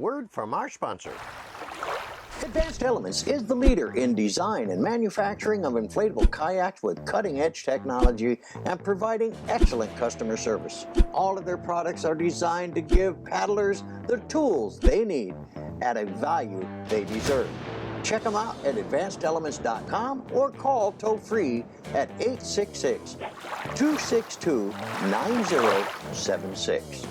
word from our sponsor. Advanced Elements is the leader in design and manufacturing of inflatable kayaks with cutting-edge technology and providing excellent customer service. All of their products are designed to give paddlers the tools they need at a value they deserve. Check them out at advancedelements.com or call toll-free at 866-262-9076.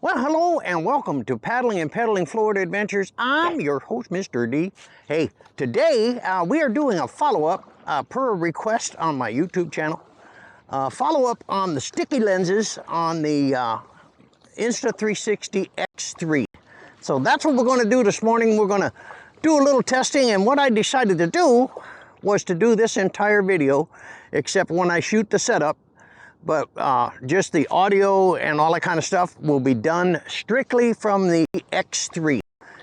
Well, hello and welcome to Paddling and Pedaling Florida Adventures. I'm your host, Mr. D. Hey, today we are doing a follow-up per request on my YouTube channel. Follow-up on the sticky lenses on the Insta360 X3. So that's what we're going to do this morning. We're going to do a little testing, and what I decided to do was to do this entire video, except when I shoot the setup. But just the audio and all that kind of stuff will be done strictly from the X3.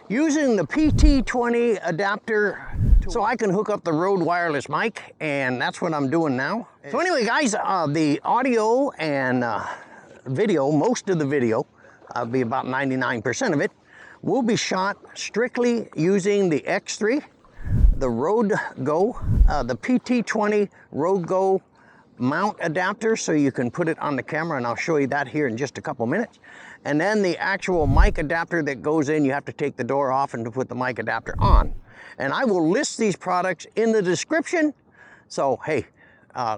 Using the PT20 adapter so I can hook up the Rode wireless mic, and that's what I'm doing now. So anyway, guys, the audio and video, most of the video, be about 99% of it, will be shot strictly using the X3, the Rode Go, the PT20 Rode Go mount adapter, so you can put it on the camera, and I'll show you that here in just a couple minutes. And then the actual mic adapter that goes in, you have to take the door off and to put the mic adapter on. And I will list these products in the description. So hey,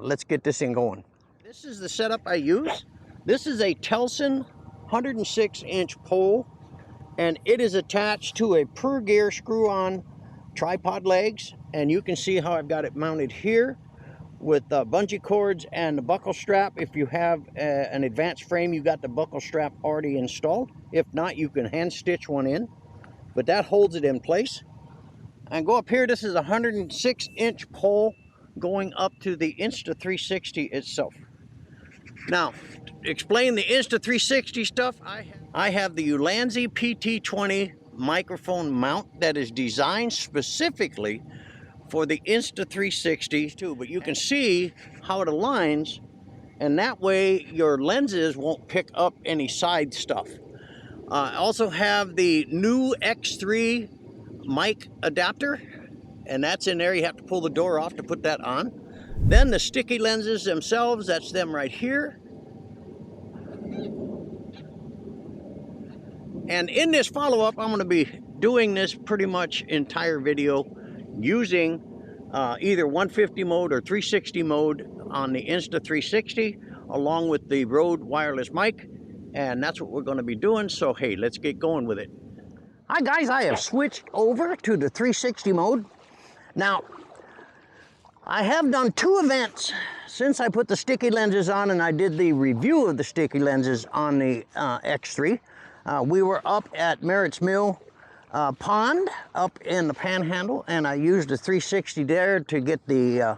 let's get this thing going. This is the setup I use. This is a Telson 106-inch pole, and it is attached to a per gear screw-on tripod legs, and you can see how I've got it mounted here with bungee cords and the buckle strap. If you have an advanced frame, you got the buckle strap already installed. If not, you can hand stitch one in, but that holds it in place. And go up here, this is a 106-inch pole going up to the Insta360 itself. Now, to explain the Insta360 stuff, I have the Ulanzi PT20 microphone mount that is designed specifically for the Insta360 too, but you can see how it aligns, and that way your lenses won't pick up any side stuff. I also have the new X3 mic adapter, and that's in there. You have to pull the door off to put that on. Then the sticky lenses themselves, that's them right here. And in this follow-up, I'm going to be doing this pretty much entire video using either 150 mode or 360 mode on the Insta360, along with the Rode wireless mic, and that's what we're going to be doing. So hey, let's get going with it. Hi guys, I have switched over to the 360 mode. Now, I have done two events since I put the sticky lenses on, and I did the review of the sticky lenses on the X3. We were up at Merritt's Mill pond up in the Panhandle, and I used a 360 there to get the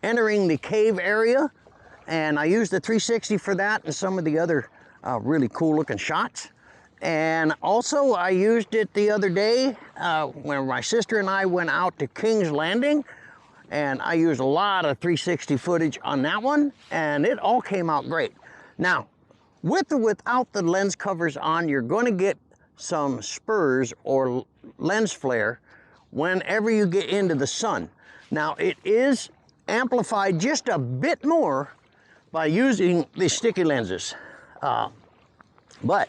entering the cave area, and I used the 360 for that and some of the other really cool looking shots. And also I used it the other day when my sister and I went out to King's Landing, and I used a lot of 360 footage on that one, and it all came out great. Now, with or without the lens covers on, you're going to get some spurs or lens flare whenever you get into the sun. Now, it is amplified just a bit more by using the sticky lenses, but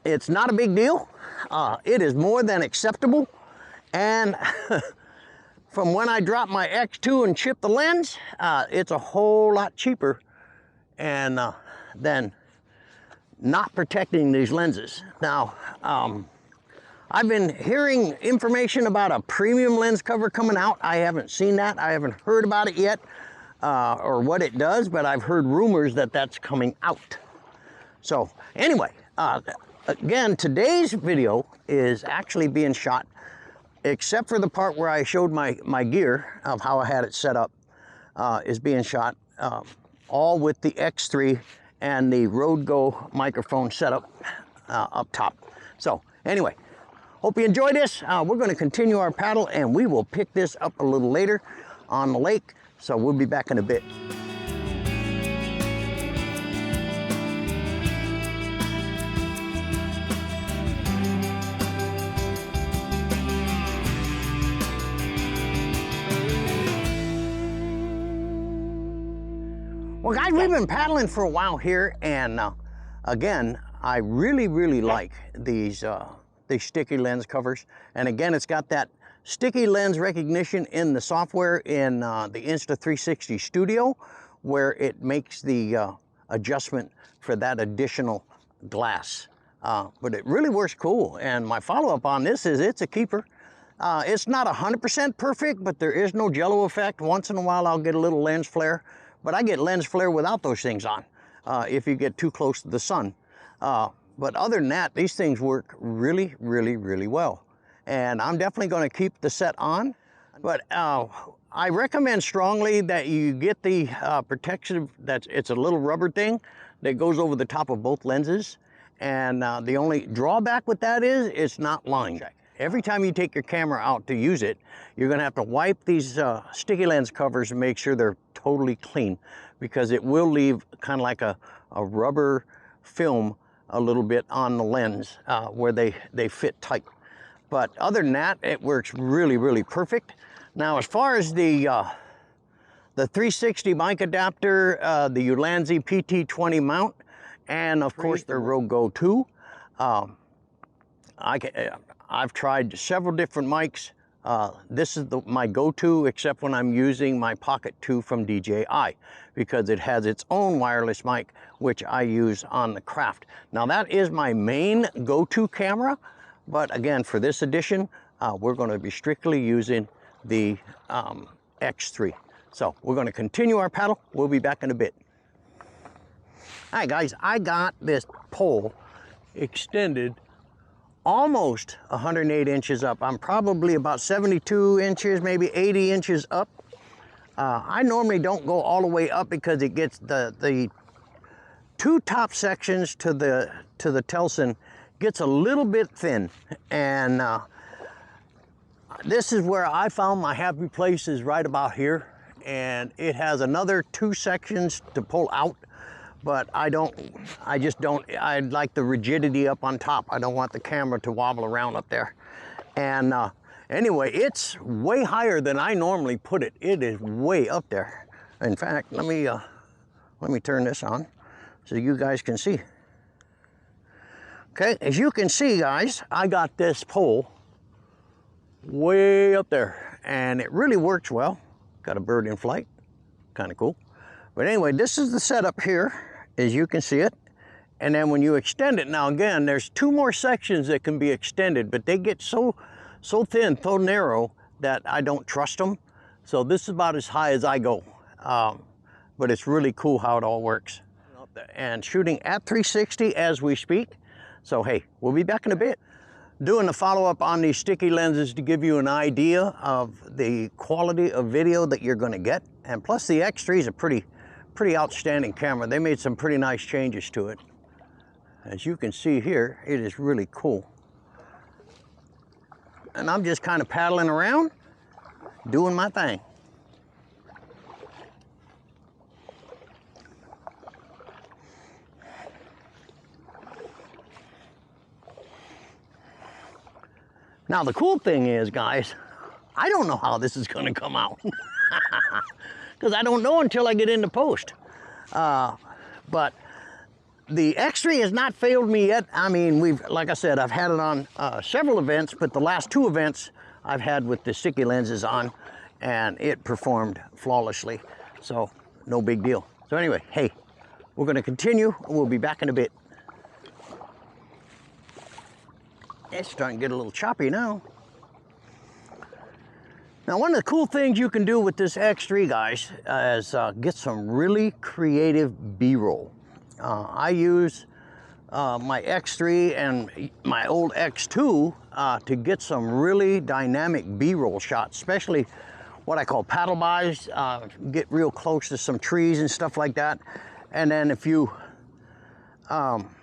it's not a big deal. It is more than acceptable, and from when I dropped my X2 and chipped the lens, it's a whole lot cheaper and than not protecting these lenses. Now, I've been hearing information about a premium lens cover coming out. I haven't seen that. I haven't heard about it yet, or what it does, but I've heard rumors that that's coming out. So anyway, again, today's video is actually being shot, except for the part where I showed my gear of how I had it set up, is being shot all with the X3 and the Rode Go microphone setup up top. So anyway, hope you enjoy this. We're going to continue our paddle, and we will pick this up a little later on the lake. So we'll be back in a bit. Well, guys, we've been paddling for a while here, and again, I really like these sticky lens covers. And again, it's got that sticky lens recognition in the software in the Insta360 Studio, where it makes the adjustment for that additional glass. But it really works cool, and my follow-up on this is it's a keeper. It's not 100% perfect, but there is no jello effect. Once in a while I'll get a little lens flare, but I get lens flare without those things on if you get too close to the sun. But other than that, these things work really well. And I'm definitely going to keep the set on. But I recommend strongly that you get the protection. It's a little rubber thing that goes over the top of both lenses. And the only drawback with that is it's not lined. Every time you take your camera out to use it, you're going to have to wipe these sticky lens covers and make sure they're totally clean, because it will leave kind of like a rubber film a little bit on the lens where they fit tight. But other than that, it works really perfect. Now, as far as the 360 mic adapter, the Ulanzi PT20 mount, and of course the Rogue Go 2, I've tried several different mics. This is my go-to, except when I'm using my Pocket 2 from DJI, because it has its own wireless mic, which I use on the Craft. Now that is my main go-to camera, but again, for this edition, we're going to be strictly using the X3. So we're going to continue our paddle. We'll be back in a bit. All right, guys, I got this pole extended almost 108 inches up. I'm probably about 72 inches, maybe 80 inches up. I normally don't go all the way up because it gets the two top sections to the Telson gets a little bit thin, and this is where I found my happy place, is right about here, and it has another 2 sections to pull out. But I like the rigidity up on top. I don't want the camera to wobble around up there. And anyway, it's way higher than I normally put it. It is way up there. In fact, let me turn this on so you guys can see. Okay, as you can see, guys, I got this pole way up there, and it really works well. Got a bird in flight, kind of cool. But anyway, this is the setup here, as you can see it. And then when you extend it, now again, there's 2 more sections that can be extended, but they get so thin, so narrow, that I don't trust them. So this is about as high as I go. But it's really cool how it all works. And shooting at 360 as we speak. So hey, we'll be back in a bit. Doing a follow-up on these sticky lenses to give you an idea of the quality of video that you're going to get. And plus the X3 is a pretty outstanding camera. They made some pretty nice changes to it. As you can see here, it is really cool. And I'm just kind of paddling around, doing my thing. Now the cool thing is, guys, I don't know how this is going to come out. Because I don't know until I get into post. But the X3 has not failed me yet. I mean, like I said, I've had it on several events, but the last 2 events I've had with the sticky lenses on, and it performed flawlessly. So no big deal. So anyway, hey, we're going to continue. We'll be back in a bit. It's starting to get a little choppy now. Now, one of the cool things you can do with this X3, guys, is get some really creative B-roll. I use my X3 and my old X2 to get some really dynamic B-roll shots, especially what I call paddle bys, get real close to some trees and stuff like that. And then if you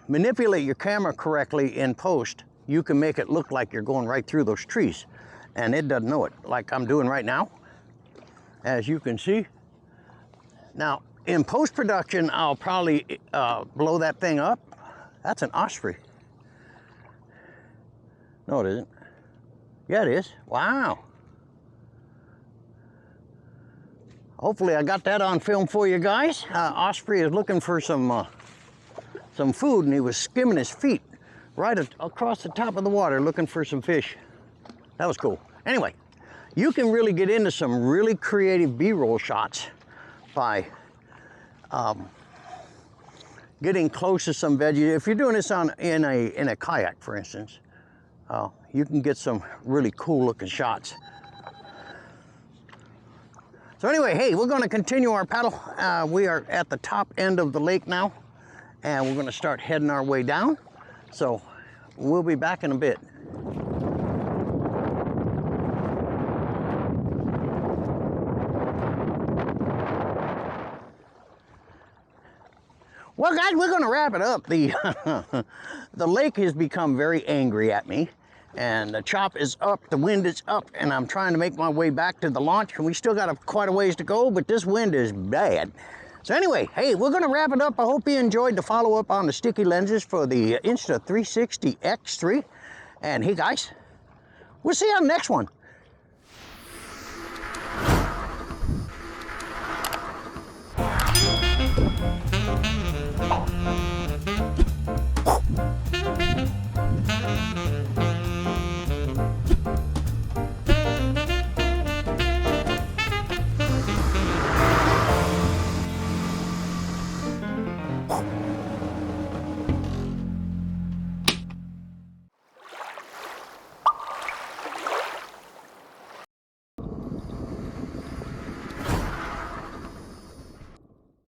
manipulate your camera correctly in post, you can make it look like you're going right through those trees. And it doesn't know it, like I'm doing right now, as you can see. Now, in post-production, I'll probably blow that thing up. That's an osprey. No, it isn't. Yeah, it is. Wow. Hopefully I got that on film for you guys. Osprey is looking for some food, and he was skimming his feet right across the top of the water looking for some fish. That was cool. Anyway, you can really get into some really creative B-roll shots by getting close to some veggies. If you're doing this in a kayak, for instance, you can get some really cool looking shots. So anyway, hey, we're going to continue our paddle. We are at the top end of the lake now, and we're going to start heading our way down. So we'll be back in a bit. Well, guys, we're going to wrap it up. The lake has become very angry at me, and the chop is up, the wind is up, and I'm trying to make my way back to the launch, and we still got quite a ways to go, but this wind is bad. So anyway, hey, we're going to wrap it up. I hope you enjoyed the follow-up on the sticky lenses for the Insta360 X3. And hey, guys, we'll see you on the next one.